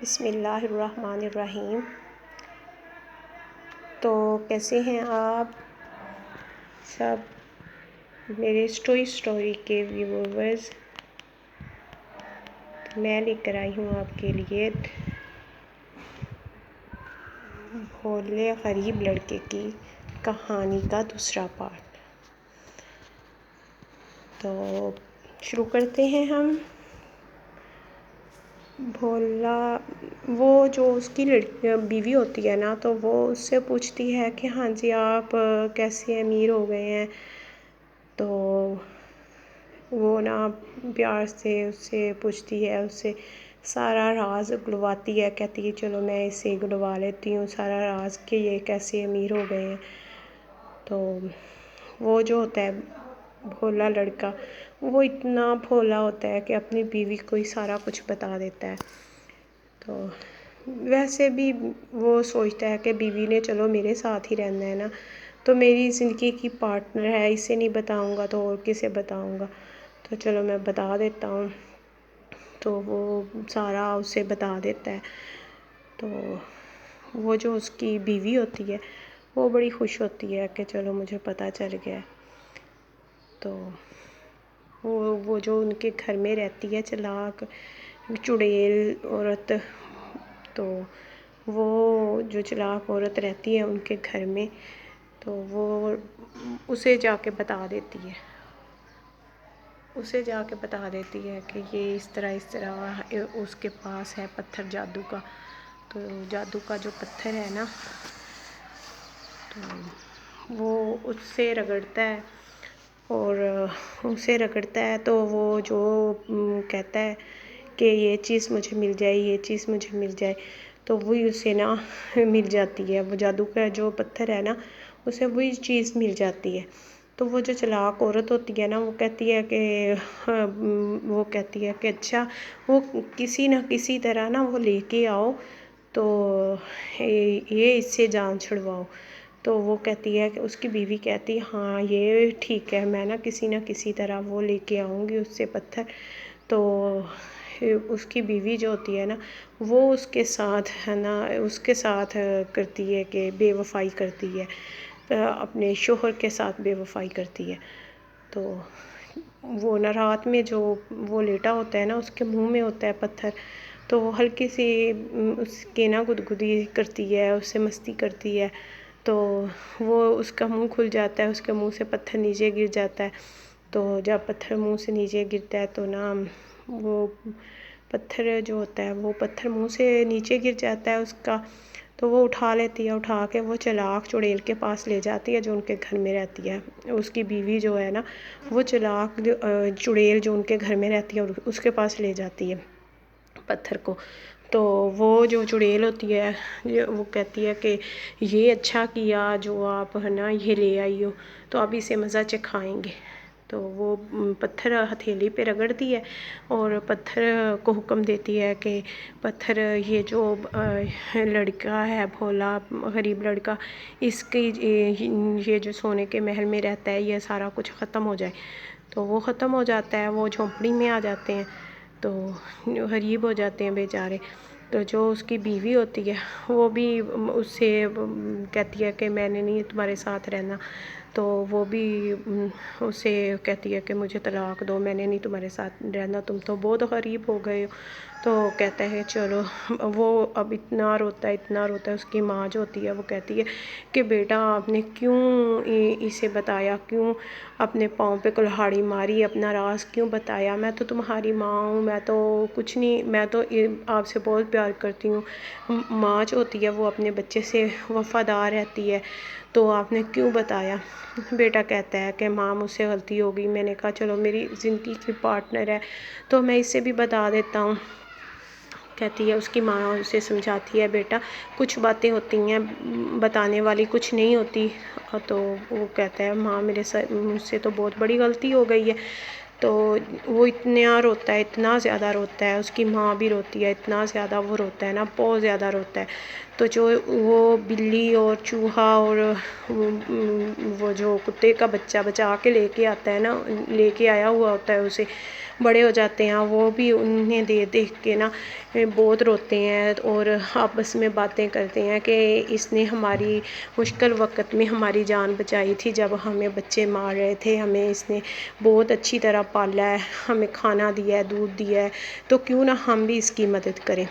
بسم اللہ الرحمن الرحیم۔ تو کیسے ہیں آپ سب میرے اسٹوری کے ویورز؟ میں لے کر آئی ہوں آپ کے لیے بھولے غریب لڑکے کی کہانی کا دوسرا پارٹ۔ تو شروع کرتے ہیں ہم۔ بھولا وہ جو اس کی بیوی ہوتی ہے نا، تو وہ اس سے پوچھتی ہے کہ ہاں جی آپ کیسے امیر ہو گئے ہیں۔ تو وہ نا پیار سے اس سے پوچھتی ہے، اس سے سارا راز اگلواتی ہے، کہتی ہے چلو میں اسے اگلوا لیتی ہوں سارا راز کہ یہ کیسے امیر ہو گئے ہیں۔ تو وہ جو ہوتا ہے بھولا لڑکا، وہ اتنا بھولا ہوتا ہے کہ اپنی بیوی کو ہی سارا کچھ بتا دیتا ہے۔ تو ویسے بھی وہ سوچتا ہے کہ بیوی نے چلو میرے ساتھ ہی رہنا ہے نا، تو میری زندگی کی پارٹنر ہے، اسے نہیں بتاؤں گا تو اور کسے بتاؤں گا، تو چلو میں بتا دیتا ہوں۔ تو وہ سارا اسے بتا دیتا ہے۔ تو وہ جو اس کی بیوی ہوتی ہے وہ بڑی خوش ہوتی ہے کہ چلو مجھے پتہ چل گیا۔ تو وہ جو ان کے گھر میں رہتی ہے چلاک چڑیل عورت، تو وہ جو چلاک عورت رہتی ہے ان کے گھر میں، تو وہ اسے جا کے بتا دیتی ہے، کہ یہ اس طرح اس کے پاس ہے پتھر جادو کا۔ تو جادو کا جو پتھر ہے نا، تو وہ اس سے رگڑتا ہے تو وہ جو کہتا ہے کہ یہ چیز مجھے مل جائے، یہ چیز مجھے مل جائے، تو وہی اسے نا مل جاتی ہے۔ وہ جادو کا جو پتھر ہے نا، اسے وہی چیز مل جاتی ہے۔ تو وہ جو چلاک عورت ہوتی ہے نا، وہ کہتی ہے کہ اچھا وہ کسی نہ کسی طرح نا وہ لے کے آؤ، تو یہ اس سے جان چھڑواؤ۔ تو وہ کہتی ہے کہ اس کی بیوی کہتی ہے ہاں یہ ٹھیک ہے، میں نا کسی طرح وہ لے کے آؤں گی اس سے پتھر۔ تو اس کی بیوی جو ہوتی ہے نا، وہ اس کے ساتھ کرتی ہے کہ بے وفائی کرتی ہے، اپنے شوہر کے ساتھ بے وفائی کرتی ہے۔ تو وہ نا رات میں جو وہ لیٹا ہوتا ہے نا، اس کے منہ میں ہوتا ہے پتھر، تو وہ ہلکی سی اس کے نا گدگدی کرتی ہے، اس سے مستی کرتی ہے، تو وہ اس کا منہ کھل جاتا ہے، اس کے منہ سے پتھر نیچے گر جاتا ہے۔ تو جب پتھر منہ سے نیچے گرتا ہے تو نا وہ پتھر جو ہوتا ہے وہ پتھر منہ سے نیچے گر جاتا ہے اس کا، تو وہ اٹھا لیتی ہے، اٹھا کے وہ چلاک چڑیل کے پاس لے جاتی ہے جو ان کے گھر میں رہتی ہے۔ اس کی بیوی جو ہے نا، وہ چلاک چڑیل جو ان کے گھر میں رہتی ہے اس کے پاس لے جاتی ہے پتھر کو۔ تو وہ جو چڑیل ہوتی ہے وہ کہتی ہے کہ یہ اچھا کیا جو آپ ہے نا یہ لے آئی ہو، تو اب اسے مزہ چکھائیں گے۔ تو وہ پتھر ہتھیلی پہ رگڑتی ہے اور پتھر کو حکم دیتی ہے کہ پتھر یہ جو لڑکا ہے بھولا غریب لڑکا، اس کی یہ جو سونے کے محل میں رہتا ہے یہ سارا کچھ ختم ہو جائے۔ تو وہ ختم ہو جاتا ہے، وہ جھونپڑی میں آ جاتے ہیں، تو غریب ہو جاتے ہیں بیچارے۔ تو جو اس کی بیوی ہوتی ہے وہ بھی اس سے کہتی ہے کہ میں نے نہیں تمہارے ساتھ رہنا، تو وہ بھی اسے کہتی ہے کہ مجھے طلاق دو، میں نے نہیں تمہارے ساتھ رہنا، تم تو بہت غریب ہو گئے ہو۔ تو کہتا ہے چلو، وہ اب اتنا روتا ہے، اس کی ماں جو ہوتی ہے وہ کہتی ہے کہ بیٹا آپ نے کیوں اسے بتایا، کیوں اپنے پاؤں پہ کلہاڑی ماری، اپنا راز کیوں بتایا؟ میں تو تمہاری ماں ہوں، میں تو کچھ نہیں، میں تو آپ سے بہت پیار کرتی ہوں۔ ماں جو ہوتی ہے وہ اپنے بچے سے وفادار رہتی ہے، تو آپ نے کیوں بتایا؟ بیٹا کہتا ہے کہ ماں مجھ سے غلطی ہو گئی، میں نے کہا چلو میری زندگی کی پارٹنر ہے تو میں اسے بھی بتا دیتا ہوں۔ کہتی ہے اس کی ماں اسے سمجھاتی ہے بیٹا کچھ باتیں ہوتی ہیں بتانے والی، کچھ نہیں ہوتی۔ تو وہ کہتا ہے ماں مجھ سے تو بہت بڑی غلطی ہو گئی ہے۔ تو وہ اتنا زیادہ روتا ہے، اس کی ماں بھی روتی ہے، اتنا زیادہ وہ روتا ہے نا، بہت زیادہ روتا ہے۔ تو جو وہ بلی اور چوہا اور وہ جو کتے کا بچہ بچا کے لے کے آتا ہے نا، لے کے آیا ہوا ہوتا ہے اسے، بڑے ہو جاتے ہیں وہ بھی انہیں دیکھ کے نا بہت روتے ہیں اور آپس میں باتیں کرتے ہیں کہ اس نے ہماری مشکل وقت میں ہماری جان بچائی تھی، جب ہمیں بچے مار رہے تھے، ہمیں اس نے بہت اچھی طرح پالا ہے، ہمیں کھانا دیا ہے، دودھ دیا ہے، تو کیوں نہ ہم بھی اس کی مدد کریں۔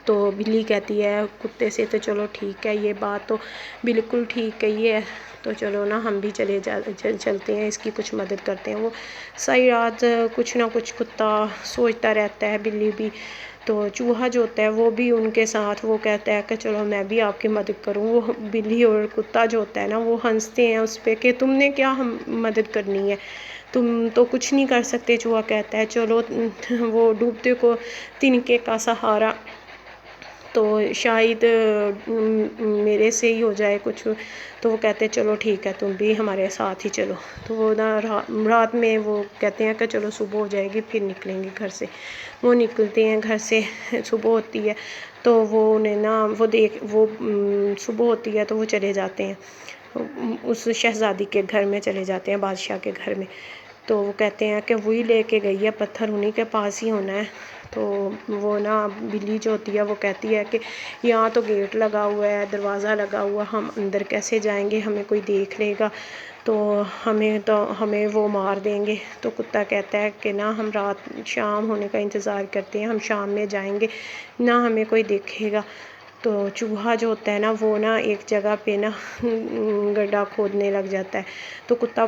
تو بلی کہتی ہے کتے سے تو چلو ٹھیک ہے، یہ بات تو بالکل ٹھیک کہی ہے، تو چلو نا ہم بھی چلتے ہیں، اس کی کچھ مدد کرتے ہیں۔ وہ ساری رات کچھ نہ کچھ کتا سوچتا رہتا ہے، بلی بھی۔ تو چوہا جو ہوتا ہے وہ بھی ان کے ساتھ وہ کہتا ہے کہ چلو میں بھی آپ کی مدد کروں۔ وہ بلی اور کتا جو ہوتا ہے نا وہ ہنستے ہیں اس پہ کہ تم نے کیا ہم مدد کرنی ہے، تم تو کچھ نہیں کر سکتے۔ چوہا کہتا ہے چلو وہ ڈوبتے کو تنکے کا سہارا، تو شاید میرے سے ہی ہو جائے کچھ۔ تو وہ کہتے ہیں چلو ٹھیک ہے تم بھی ہمارے ساتھ ہی چلو۔ تو وہ رات میں وہ کہتے ہیں کہ چلو صبح ہو جائے گی پھر نکلیں گے گھر سے۔ وہ نکلتے ہیں گھر سے، صبح ہوتی ہے تو وہ انہیں نا وہ صبح ہوتی ہے تو وہ چلے جاتے ہیں اس شہزادی کے گھر میں، چلے جاتے ہیں بادشاہ کے گھر میں۔ تو وہ کہتے ہیں کہ وہی لے کے گئی ہے پتھر، انہیں کے پاس ہی ہونا ہے۔ تو وہ نا بلی جو ہوتی ہے وہ کہتی ہے کہ یہاں تو گیٹ لگا ہوا ہے، دروازہ لگا ہوا، ہم اندر کیسے جائیں گے، ہمیں کوئی دیکھ لے گا تو ہمیں وہ مار دیں گے۔ تو کتا کہتا ہے کہ نہ، ہم شام ہونے کا انتظار کرتے ہیں، ہم شام میں جائیں گے، نہ ہمیں کوئی دیکھے گا۔ تو چوہا جو ہوتا ہے نا وہ نا ایک جگہ پہ نا گڈھا کھودنے لگ جاتا ہے۔ تو کتا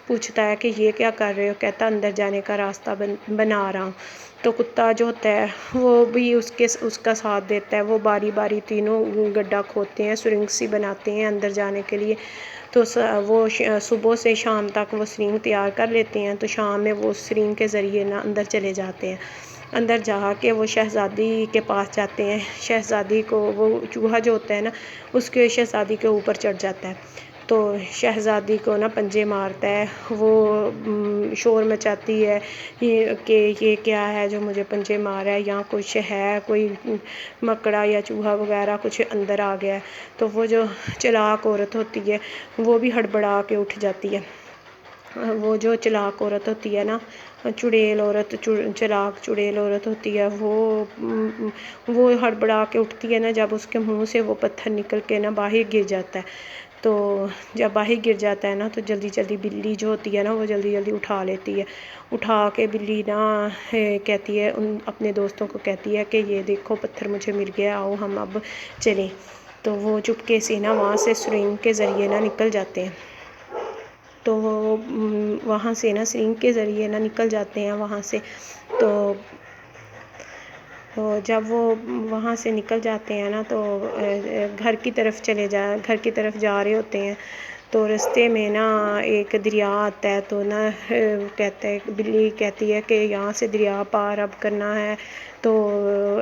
پوچھتا ہے کہ یہ کیا کر رہے ہو؟ کہتا اندر جانے کا راستہ بنا رہا ہوں۔ تو کتا جو ہوتا ہے وہ بھی اس کا ساتھ دیتا ہے، وہ باری باری تینوں گڈھا کھودتے ہیں، سرنگ سی بناتے ہیں اندر جانے کے لیے۔ تو وہ صبح سے شام تک وہ سرنگ تیار کر لیتے ہیں، تو شام میں وہ سرنگ کے ذریعے نا اندر چلے جاتے ہیں۔ اندر جا کے وہ شہزادی کے پاس جاتے ہیں، شہزادی کو وہ چوہا جو ہوتا ہے نا اس کے شہزادی کے اوپر چڑھ جاتا ہے۔ تو شہزادی کو نا پنجے مارتا ہے، وہ شور مچاتی ہے کہ یہ کیا ہے جو مجھے پنجے مار رہا ہے، یہاں کچھ ہے، کوئی مکڑا یا چوہا وغیرہ کچھ اندر آ گیا ہے۔ تو وہ جو چلاک عورت ہوتی ہے وہ بھی ہڑبڑا کے اٹھ جاتی ہے۔ وہ جو چلاک عورت ہوتی ہے نا، چلاک چڑیل عورت ہوتی ہے، وہ ہڑبڑا کے اٹھتی ہے نا جب اس کے منہ سے وہ پتھر نکل کے نا باہر گر جاتا ہے۔ تو جب باہر گر جاتا ہے نا تو جلدی جلدی بلی جو ہوتی ہے نا وہ جلدی جلدی اٹھا لیتی ہے۔ اٹھا کے بلی نا کہتی ہے اپنے دوستوں کو کہتی ہے کہ یہ دیکھو پتھر مجھے مل گیا، آؤ ہم اب چلیں۔ تو وہ چپکے سے نا وہاں سے سرنگ کے ذریعے نا نکل جاتے ہیں۔ تو وہ وہاں سے نا سرنگ کے ذریعے نا نکل جاتے ہیں وہاں سے۔ تو جب وہ وہاں سے نکل جاتے ہیں نا تو گھر کی طرف جا رہے ہوتے ہیں۔ تو رستے میں نا ایک دریا آتا ہے، تو نا بلی کہتی ہے کہ یہاں سے دریا پار اب کرنا ہے، تو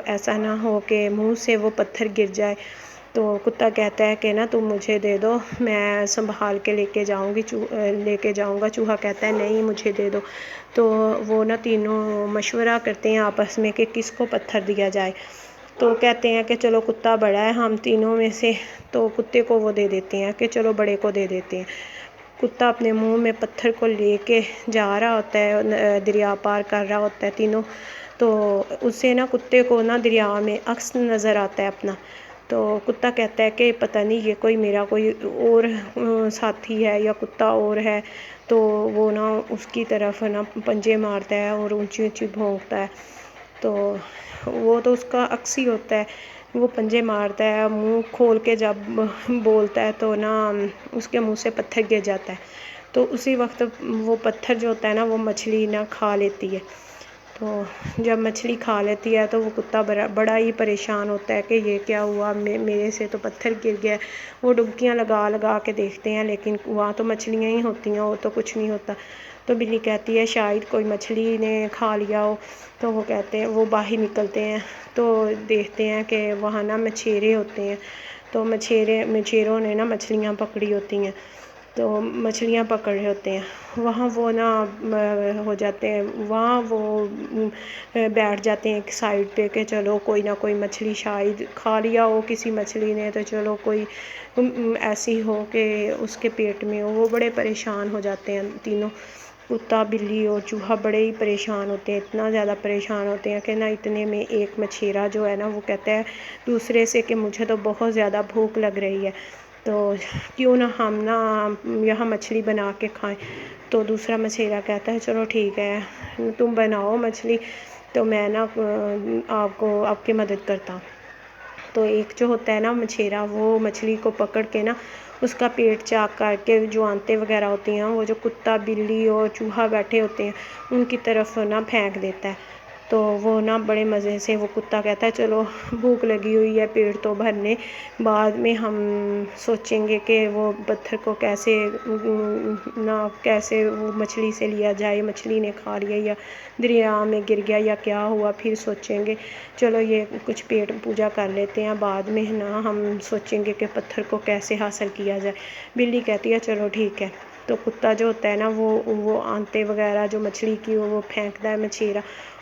ایسا نہ ہو کہ منہ سے وہ پتھر گر جائے۔ تو کتا کہتا ہے کہ نا تم مجھے دے دو، میں سنبھال کے لے کے جاؤں گا۔ چوہا کہتا ہے نہیں، مجھے دے دو۔ تو وہ نا تینوں مشورہ کرتے ہیں آپس میں کہ کس کو پتھر دیا جائے۔ تو کہتے ہیں کہ چلو کتا بڑا ہے ہم تینوں میں سے، تو کتے کو وہ دے دیتے ہیں کہ چلو بڑے کو دے دیتے ہیں۔ کتا اپنے منہ میں پتھر کو لے کے جا رہا ہوتا ہے، دریا پار کر رہا ہوتا ہے تینوں۔ تو اسے نا کتے کو نا دریا میں عکس نظر آتا ہے اپنا۔ تو کتا کہتا ہے کہ پتہ نہیں یہ میرا کوئی اور ساتھی ہے یا کتا اور ہے۔ تو وہ نا اس کی طرف نا پنجے مارتا ہے اور اونچی اونچی بھونکتا ہے۔ تو وہ تو اس کا عکس ہی ہوتا ہے، وہ پنجے مارتا ہے، منہ کھول کے جب بولتا ہے تو نا اس کے منہ سے پتھر گر جاتا ہے۔ تو اسی وقت وہ پتھر جو ہوتا ہے نا وہ مچھلی نا کھا لیتی ہے۔ تو جب مچھلی کھا لیتی ہے تو وہ کتا بڑا ہی پریشان ہوتا ہے کہ یہ کیا ہوا، میرے سے تو پتھر گر گیا۔ وہ ڈبکیاں لگا لگا کے دیکھتے ہیں لیکن وہاں تو مچھلیاں ہی ہوتی ہیں، وہ تو کچھ نہیں ہوتا۔ تو بلی کہتی ہے شاید کوئی مچھلی نے کھا لیا ہو۔ تو وہ کہتے ہیں، وہ باہر نکلتے ہیں تو دیکھتے ہیں کہ وہاں نا مچھیرے ہوتے ہیں۔ تو مچھیروں نے نا مچھلیاں پکڑی ہوتی ہیں، تو مچھلیاں پکڑ رہے ہوتے ہیں وہاں، وہ نا ہو جاتے ہیں وہاں، وہ بیٹھ جاتے ہیں ایک سائڈ پہ کہ چلو کوئی نہ کوئی مچھلی شاید کھا لیا ہو کسی مچھلی نے، تو چلو کوئی ایسی ہو کہ اس کے پیٹ میں ہو۔ وہ بڑے پریشان ہو جاتے ہیں تینوں۔ کتا بلی اور چوہا بڑے ہی پریشان ہوتے ہیں، اتنا زیادہ پریشان ہوتے ہیں کہ اتنے میں ایک مچھیرا جو ہے وہ کہتا ہے دوسرے سے کہ مجھے تو بہت زیادہ بھوک لگ رہی ہے، تو کیوں نہ ہم یہاں مچھلی بنا کے کھائیں۔ تو دوسرا مچھیرا کہتا ہے چلو ٹھیک ہے تم بناؤ مچھلی، تو میں آپ کی مدد کرتا ہوں۔ تو ایک جو ہوتا ہے مچھیرا، وہ مچھلی کو پکڑ کے اس کا پیٹ چاک کر کے جو آنتیں وغیرہ ہوتی ہیں وہ جو کتا بلی اور چوہا بیٹھے ہوتے ہیں ان کی طرف پھینک دیتا ہے۔ تو وہ بڑے مزے سے، وہ کتا کہتا ہے چلو بھوک لگی ہوئی ہے پیٹ تو بھرنے، بعد میں ہم سوچیں گے کہ وہ پتھر کو کیسے وہ مچھلی سے لیا جائے، مچھلی نے کھا لیا یا دریا میں گر گیا یا کیا ہوا، پھر سوچیں گے چلو یہ کچھ پیٹ پوجا کر لیتے ہیں، بعد میں ہم سوچیں گے کہ پتھر کو کیسے حاصل کیا جائے۔ بلی کہتی ہے چلو ٹھیک ہے۔ تو کتا جو ہوتا ہے وہ آنتیں وغیرہ جو مچھلی کی وہ پھینکتا ہے، مچھیرا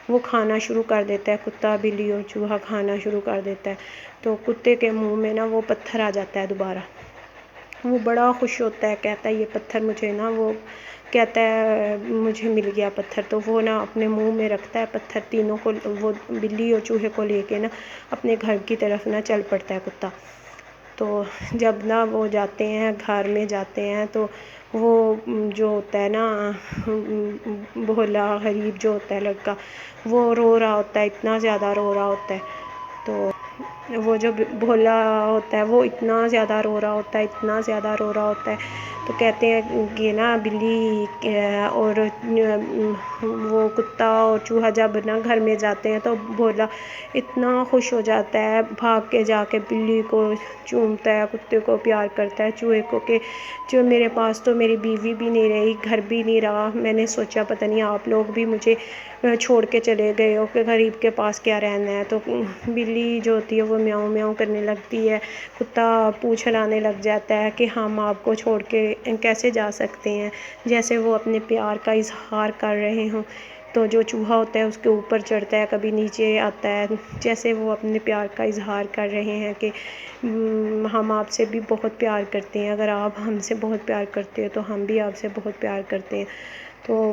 وہ کھانا شروع کر دیتا ہے، کتا بلی اور چوہا کھانا شروع کر دیتا ہے۔ تو کتے کے منہ میں وہ پتھر آ جاتا ہے دوبارہ، وہ بڑا خوش ہوتا ہے، کہتا ہے یہ پتھر مجھے وہ کہتا ہے مجھے مل گیا پتھر، تو وہ اپنے منہ میں رکھتا ہے پتھر، تینوں کو وہ بلی اور چوہے کو لے کے اپنے گھر کی طرف چل پڑتا ہے کتا۔ تو جب وہ جاتے ہیں گھر میں جاتے ہیں تو وہ جو ہوتا ہے بھولا غریب جو ہوتا ہے لڑکا، وہ رو رہا ہوتا ہے، اتنا زیادہ رو رہا ہوتا ہے۔ تو وہ جو بھولا ہوتا ہے وہ اتنا زیادہ رو رہا ہوتا ہے، اتنا زیادہ رو رہا ہوتا ہے، تو کہتے ہیں کہ بلی اور وہ کتا اور چوہا جب گھر میں جاتے ہیں تو بھولا اتنا خوش ہو جاتا ہے، بھاگ کے جا کے بلی کو چومتا ہے، کتے کو پیار کرتا ہے، چوہے کو کہ جو میرے پاس تو میری بیوی بھی نہیں رہی، گھر بھی نہیں رہا، میں نے سوچا پتہ نہیں آپ لوگ بھی مجھے چھوڑ کے چلے گئے ہو کہ غریب کے پاس کیا رہنا ہے۔ تو بلی جو ہوتی ہے وہ میاؤں میاؤں کرنے لگتی ہے، کتا پونچھ ہلانے لگ جاتا ہے کہ ہم آپ کو چھوڑ کے کیسے جا سکتے ہیں، جیسے وہ اپنے پیار کا اظہار کر رہے ہوں۔ تو جو چوہا ہوتا ہے اس کے اوپر چڑھتا ہے، کبھی نیچے آتا ہے، جیسے وہ اپنے پیار کا اظہار کر رہے ہیں کہ ہم آپ سے بھی بہت پیار کرتے ہیں، اگر آپ ہم سے بہت پیار کرتے ہو تو ہم بھی آپ سے بہت پیار کرتے ہیں۔ تو